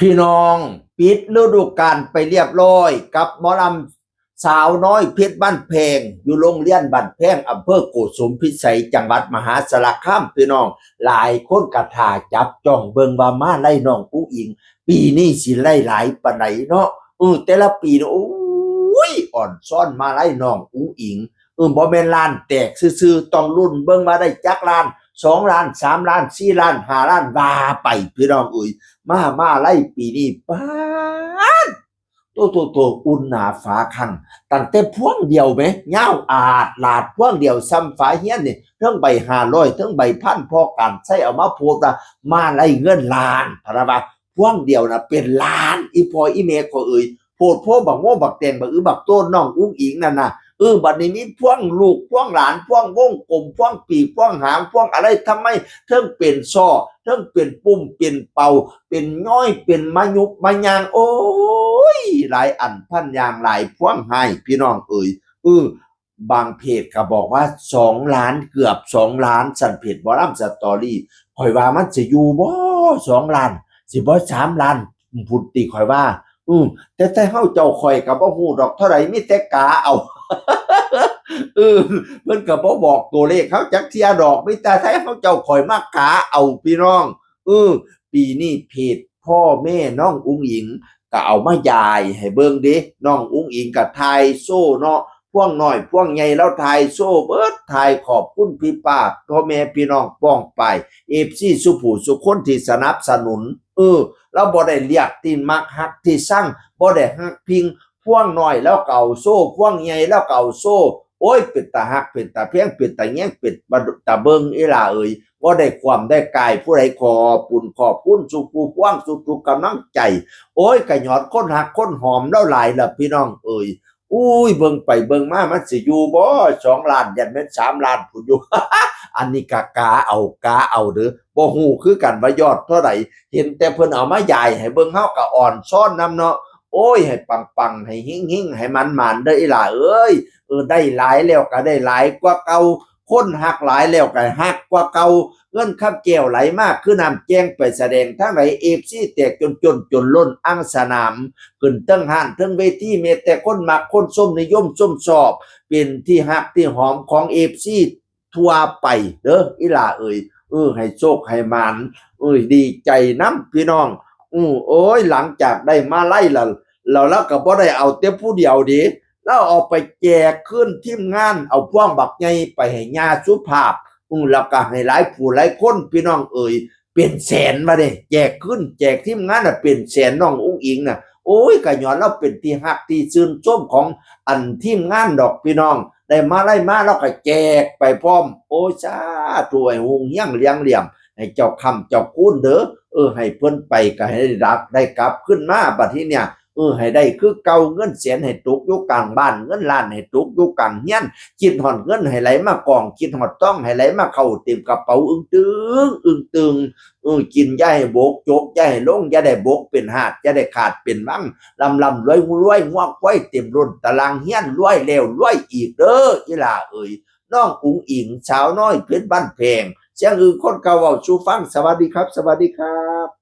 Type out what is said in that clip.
พี่น้องปิดฤดูกาลไปเรียบร้อยกับหมอลำสาวน้อยเพชรบ้านแพงอยู่โรงเรียนบ้านแพงอำเภอโกสุมพิสัยจังหวัดมหาสารคามพี่น้องหลายคนกระทาจับจ้องเบิ่งว่ามาไล่น้องอุ๊อิงปีนี้สิไล่หลายปานใดเนาะแต่ละปีโอ้ยอ่อนซ่อนมาไล่น้องอุ๊อิงบ่แม่นล้านแตกซื่อๆต้องลุ้นเบิ่งว่าได้จักล้าน2 ล้าน3 ล้าน4 ล้าน5 ล้านว่าไปพี่น้องมาไล่ปีนี้ป๊าดตัวอุ่นหนาฝาคังตั้งแต่พวงเดียวไหมยาวอาดลาดพวงเดียวซ้ำฝาเฮียนนี่เทั้งใบ500เทั้งใบพันพอกันใช้เอามาโพดมาไล่เงินล้านพะนะว่าพวงเดียวนะเป็นล้านอีพออีเมก็โพดโพบักโม่บักแตงบักบักโต้นน้องอุ้งอิงนั่นน่ะบัดนี้มีพวงลูกพวงหลานพวงวงกลมพวงปีพวงหางพวงอะไรทำไมเทิงเป็นซ้อเทิงเป็นปุ่มเป็นเป่าเป็นย้อยเป็นมะยุบมะยางโอ้ยหลายอันพันอย่างหลายพวงให้พี่น้องบางเพจก็บอกว่า2 ล้านเกือบ2 ล้านสั่นเพจบอลัมสตอรี่ข่อยว่ามันสิอยู่บ่2 ล้านสิบ่3 ล้านพุ่นติข่อยว่าแต่เฮาเจ้าข่อยก็บ่ฮู้ดอกเท่าใดมีแต่กาเอาเออเพิ่นก็บ่บอกตัวเลขเขาจักเที่ยดอกมีแต่ให้เขาเจ้าข่อยมากาเอาพี่น้องปีนี้เพจพ่อแม่น้องอุ๊งอิงก็เอามายายให้เบิ่งเด้น้องอุ๊งอิงก็ถ่ายโซ่เนาะพวงน้อยพวงใหญ่แล้วถ่ายโซ่เบิดถ่ายขอบคุณพี่ป้าพ่อแม่พี่น้องป้องไป FC สุผู้สุคนที่สนับสนุนเราบ่ได้เรียกที่มักฮักที่สั่งบ่ได้ฮักพิงพวงน้อยแล้วเก่าโซ่พวงใหญ่แล้วเก่าโซ่โอ้ยเป็นตาฮักเป็นตาเพียงเป็นตาแยงเป็นตาเบิงอีหล่าบ่ได้ความได้กายผู้ใดขอบคุณสุผู้พวงสุทุกกำลังใจโอ้ยก็ยอดคนฮักคนหอมแล้วหลายล่ะพี่น้องอุ้ยเบิ่งไปเบิ่งมามันสิอยู่บ่2 ล้านยันแม่น3 ล้านพุ่นอยู่ อันนี้กาเอาเด้อบ่ฮู้คือกันว่ายอดเท่าใดเห็นแต่เพิ่นเอามายายให้เบิ่งเฮาก็อ่อนซ้อนนำเนาะโอ้ยให้ปังๆให้หิ่งๆให้มันๆเด้ออีหล่าได้หลายแล้วก็ได้หลายกว่าเก่าคนฮักหลายแล้วก็ฮักกว่าเก่าเงินคำแก้วไหลมากคือน้ำแจ้งไปแสดงทางไหน FC แตกจนล้นอังสนามขึ้นเทิงห้านเทิงเวทีมีแต่คนมักคนส้มนิยมส้มชอบเป็นที่ฮักที่หอมของ FC ทั่วไปเด้ออีหล่าให้โชคให้หมานดีใจนำพี่น้องโอ้ยหลังจากได้มาไล่แล้วก็บ่ได้เอาแต่ผู้เดียวเด้เราเอาไปแจกขึ้นทีมงานเอาพวงบักใหญ่ไปให้ญาสุภาพแล้วก็ให้หลายผู้หลายคนพี่น้องเป็นแสนมาเด้แจกขึ้นแจกทีมงานน่ะเป็นแสนน้องอุ๊งอิงน่ะโอ้ยก็ย้อนเราเป็นที่ฮักที่ชื่นชมของอันทีมงานดอกพี่น้องได้มาไล่มาแล้วก็แจกไปพร้อมโอ้สาธุให้ฮุงเฮียงเลี้ยงเหลี่ยมให้เจ้าคำเจ้าคุณเด้อให้เพิ่นไปก็ให้ได้รับได้กลับขึ้นมาบัดทีเนี่ยให้ได้คือเก่าเงินแสนให้ตกอยู่กลางบ้านเงินล้านให้ตกอยู่กลางเฮียนคิดฮอดเงินให้ไหลมากองคิดฮอดต้องให้ไหลมาเข้าเต็มกระเป๋าตึงกินอย่าให้บกจกอย่าให้ลงอย่าได้บกเป็นหาดอย่าได้ขาดเป็นมั่งลำรวยงวกไว้เต็มล้นตารางเฮียนรวยแล้วรวยอีกเด้ออีหล่าน้องอุ๋งอิงสาวน้อยเพชรบ้านแพงเสียงคนเก่าเว้าสู่ฟังสวัสดีครับสวัสดีครับ